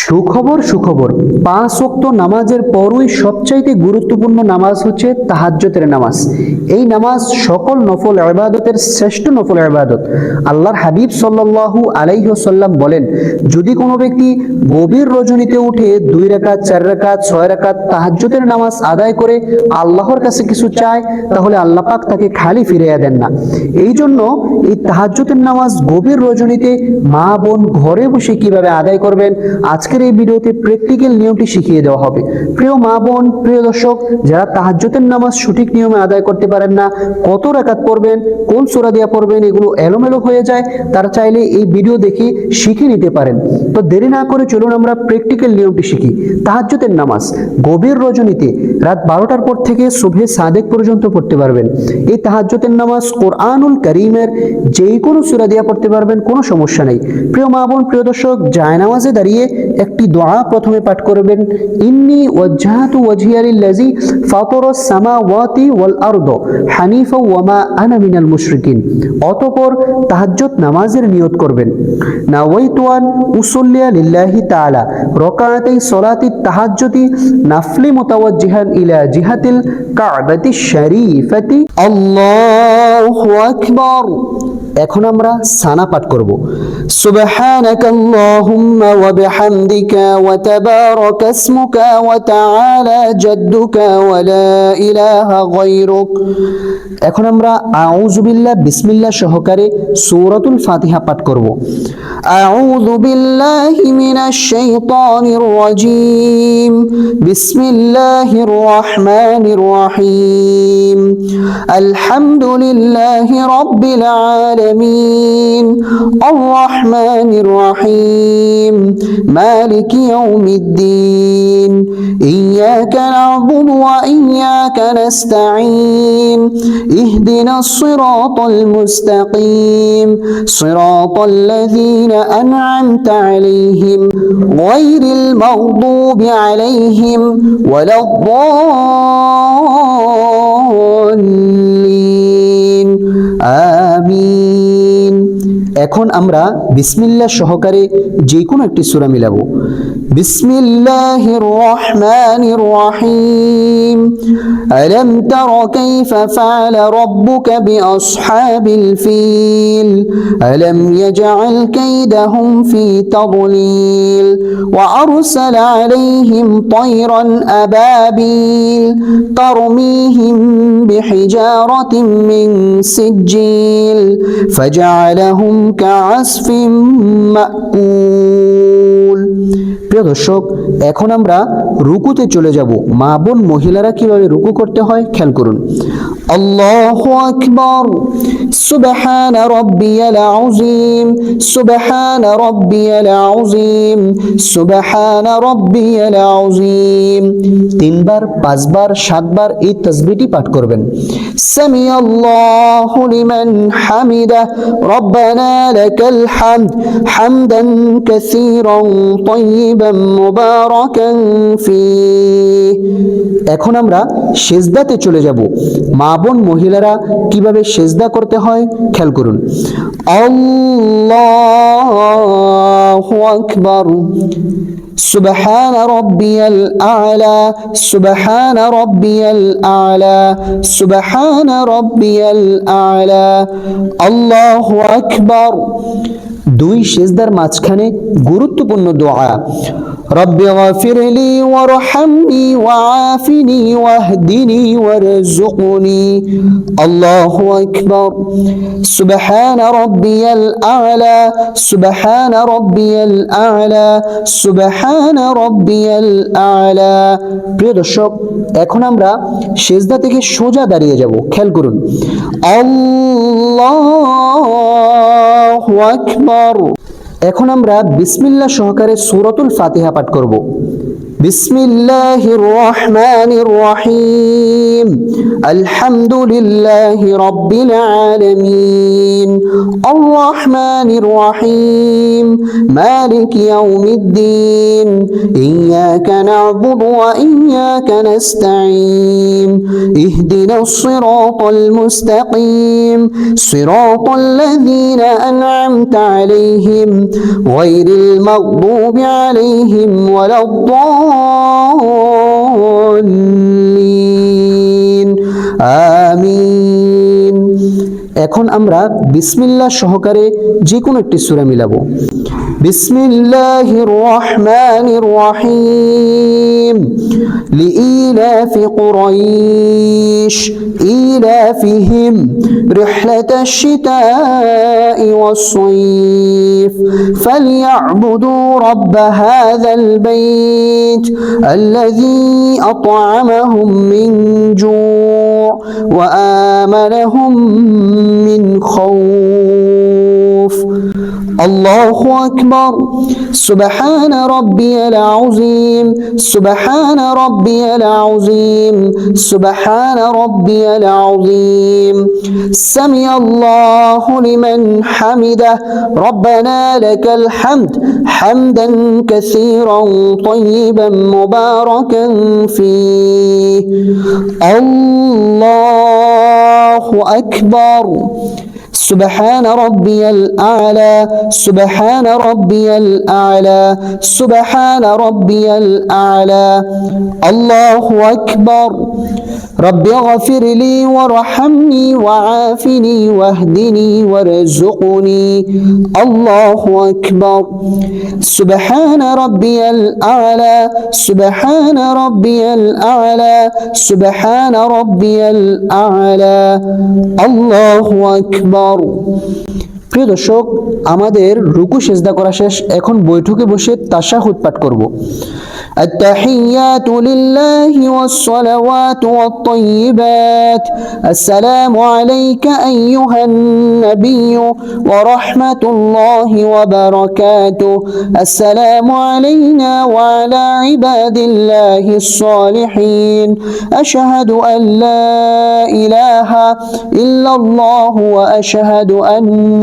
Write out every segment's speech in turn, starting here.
সুখবর সুখবর 5 ওয়াক্ত নামাজের পরই সবচাইতে গুরুত্বপূর্ণ নামাজ হচ্ছে তাহাজ্জুদের নামাজ। এই নামাজ সকল নফল ইবাদতের শ্রেষ্ঠ নফল ইবাদত। আল্লাহর হাবিব সাল্লাল্লাহু আলাইহি ওয়াসাল্লাম বলেন, যদি কোনো ব্যক্তি গভীর রজনীতে উঠে 2 রাকাত 4 রাকাত 6 রাকাত তাহাজ্জুদের নামাজ আদায় করে আল্লাহর কাছে কিছু চায়, তাহলে আল্লাহ পাক তাকে খালি ফিরিয়ে দেন না। এই জন্য এই তাহাজ্জুদের নামাজ গভীর রজনীতে মা বোন ঘরে বসে কিভাবে আদায় করবেন, আজকের এই ভিডিওতে প্র্যাকটিক্যাল নিয়মটি শিখিয়ে দেওয়া হবে। প্রিয় মা বোন, প্রিয় দর্শক, যারা তাহাজ্জুদের নামাজ সঠিক নিয়মে আদায় করতে পারেন না, কত রাকাত পড়বেন, কোন সূরা দিয়া পড়বেন, এগুলো এলোমেলো হয়ে যায়, তারা চাইলে এই ভিডিও দেখে শিখে নিতে পারেন। তো দেরি না করে চলুন আমরা প্র্যাকটিক্যাল নিয়মটি শিখি। তাহাজ্জুদের নামাজ গভীর রজনীতে রাত 12টার পর থেকে সুবহে সাদেক পর্যন্ত পড়তে পারবেন। এই তাহাজ্জুদের নামাজ কোরআনুল কারীমের যে কোনো সূরা দিয়া পড়তে পারবেন, কোনো সমস্যা নেই। প্রিয় মা বোন, প্রিয় দর্শক, জায়নামাজে দাঁড়িয়ে একটি দোয়া প্রথমে পাঠ করবেন, ইন্নী ওয়াজ্জাহতু ওয়াজহিয়া লিল্লাযী ফাতারাস সামাওয়াতি ওয়াল আরদ হানিফা ওয়া মা আনা মিনাল মুশরিকিন। অতঃপর তাহাজ্জুদ নামাজের নিয়ত করবেন, নাওয়াইতু আন উসাল্লিয়া লিল্লাহি তাআলা রাকাতাই সলাতিত তাহাজ্জুদি নাফলি মুতাওয়াজ্জিহান ইলা জিহাতিল কাবাতিশ শরীফাতি। আল্লাহু আকবার। এখন আমরা সানা পাঠ করব, সুবহানাকাল্লাহুম্মা ওয়া বিহামদিকা ওয়া তাবারাকা ইসমুকা ওয়া তাআলা জাদ্দুকা ওয়া লা ইলাহা গায়রুক। এখন আমরা আউযু বিল্লাহ বিসমিল্লাহ সহকারে সূরাতুল ফাতিহা পাঠ করব। আউযু বিল্লাহি মিনাশ শাইতানির রাজীম, বিসমিল্লাহির রহমানির রহিম, আলহামদুলিল্লাহি রাব্বিল আলামিন, আর-রাহমানির রহিম, মালিকি ইয়াউমিদ্দিন, ইয়্যাকা না'বুদু ওয়া ইয়্যাকা নাস্তাঈন, ইহদিনাস সিরাতাল মুস্তাকিম, সিরাতাল লাযীনা আন'আমতা আলাইহিম গায়রিল মাগদুবি আলাইহিম ওয়ালাদ-দাল্লিন। আমিন। এখন আমরা বিসমিল্লাহ সহকারে যে কোনো একটি সূরা মিলাবো। বিসমিল্লাহির রহমানির রহিম, আলাম তারা কাইফা ফাআলা রাব্বুকা বিআসহাবিল ফিল, আলাম ইয়াজআল কাইদাহুম ফি তাদলিল, ওয়া আরসালা আলাইহিম তায়রান আবাবিল তারমিহিম বিহিজারাতিন মিন সিজ্জিল ফাজআলাহুম কাআসফিন মাকুল। প্রিয় দর্শক, এখন আমরা রুকুতে চলে যাব। মা বোন মহিলারা কিভাবে রুকু করতে হয় খেয়াল করুন। আল্লাহু আকবার, সুবহানা রাব্বিয়াল আযীম, সুবহানা রাব্বিয়াল আযীম, সুবহানা রাব্বিয়াল আযীম। 3 বার 5 বার 7 বার এই তাসবিহটি পাঠ করবেন। সামিআল্লাহু লিমান হামিদা, রব্বানা লাকাল হামদ হামদান কাসীরান তাইয়িবান মুবারাকান ফীহ। এখন আমরা সিজদাতে চলে যাব। মা বোন মহিলারা কিভাবে সিজদা করতে হয় খেয়াল করুন। আল্লাহু আকবার, সুবহানা রাব্বিয়াল আ'লা, সুবহানা রাব্বিয়াল আ'লা, সুবহানা রাব্বিয়াল আ'লা, আল্লাহু আকবার। 2 সিজদার মাঝখানে গুরুত্বপূর্ণ দোয়া, রব্বি গফিরলি ওয়ারহামনি ওয়াআফিনি ওয়াহদিনি ওয়ারযুকনি। আল্লাহু আকবার, সুবহানা রাব্বিয়াল আ'লা, সুবহানা রাব্বিয়াল আ'লা, সুবহানা রাব্বিয়াল আ'লা। প্রিয় দর্শক, এখন আমরা সিজদা থেকে সোজা দাঁড়িয়ে যাব। খেয়াল করুন। আল্লাহু আকবার। এখন আমরা বিসমিল্লাহ সহকারে সূরাতুল ফাতিহা পাঠ করব। বিসমিল্লাহির রহমানির রহিম আলহামদুলিল্লাহি রাব্বিল আলামিন আর রহমানির রহিম মালিক ইয়াউমিদ্দিন ইয়াকা না'বুদু ওয়া ইয়াকা নাস্তাঈন ইহদিনাস সিরাতাল মুস্তাকিম সিরাতাল লাযীনা আন'আমতা আলাইহিম গায়রিল মাগদুবি আলাইহিম ওয়ালাদ-দাল্লিন আমিন। এখন আমরা বিসমিল্লাহ সহকারে যে কোনো একটি সূরা মিলাবো। বিসমিল্লাহির রহমানির রহিম লিইলাফি কুরাইশ ইলাফিহিম রিহলাতাশ শিতাই ওয়াস-সাইফ ফালইয়াবুদু রাব্ব হাযাল বাইত আল্লাযী আত'আমাহুম মিন জু' ওয়া আমানাহুম من خوف الله أكبر سبحان ربي العظيم سبحان ربي العظيم سبحان ربي العظيم سمع الله لمن حمده ربنا لك الحمد حمدا كثيرا طيبا مباركا فيه الله أكبر سبحان ربي الأعلى سبحان ربي الأعلى سبحان ربي الأعلى الله أكبر رب اغفر لي وارحمني وعافني واهدني وارزقني الله أكبر سبحان ربي الأعلى سبحان ربي الأعلى سبحان ربي الأعلى الله أكبر। প্রিয় দর্শক, আমাদের রুকু সিজদা করা শেষ। এখন বৈঠকে বসে তাশাহুদ পাঠ করব। التحيات لله والصلوات والطيبات السلام عليك أيها النبي ورحمة الله وبركاته السلام علينا وعلى عباد الله الصالحين أشهد أن لا إله إلا الله وأشهد أن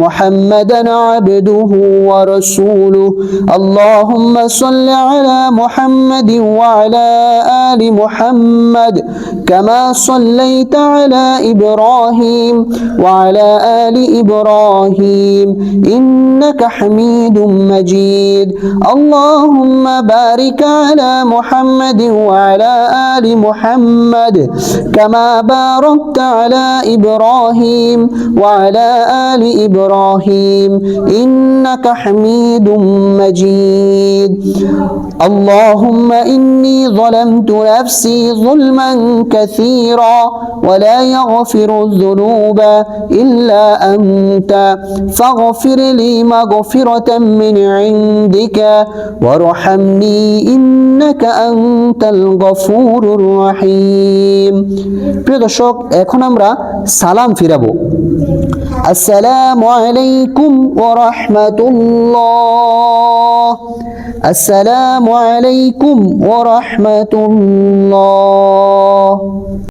محمدا عبده ورسوله اللهم صل على محمد وعلى آل محمد كما صليت على إبراهيم وعلى آل إبراهيم إنك حميد مجيد اللهم بارك على محمد وعلى آل محمد كما باركت على إبراهيم وعلى آل إبراهيم إنك حميد مجيد اللهم إني ظلمت نفسي ظلما كثيرا ولا يغفر الذنوب إلا أنت فاغفر لي مغفرة من عندك وارحمني إنك أنت الغفور الرحيم। প্রিয় দর্শক, এখন আমরা সালাম ফিরাবো। আসসালামু আলাইকুম ওয়া রাহমাতুল্লাহ আসসালামু আলাইকুম ওয়া রাহমাতুল্লাহ।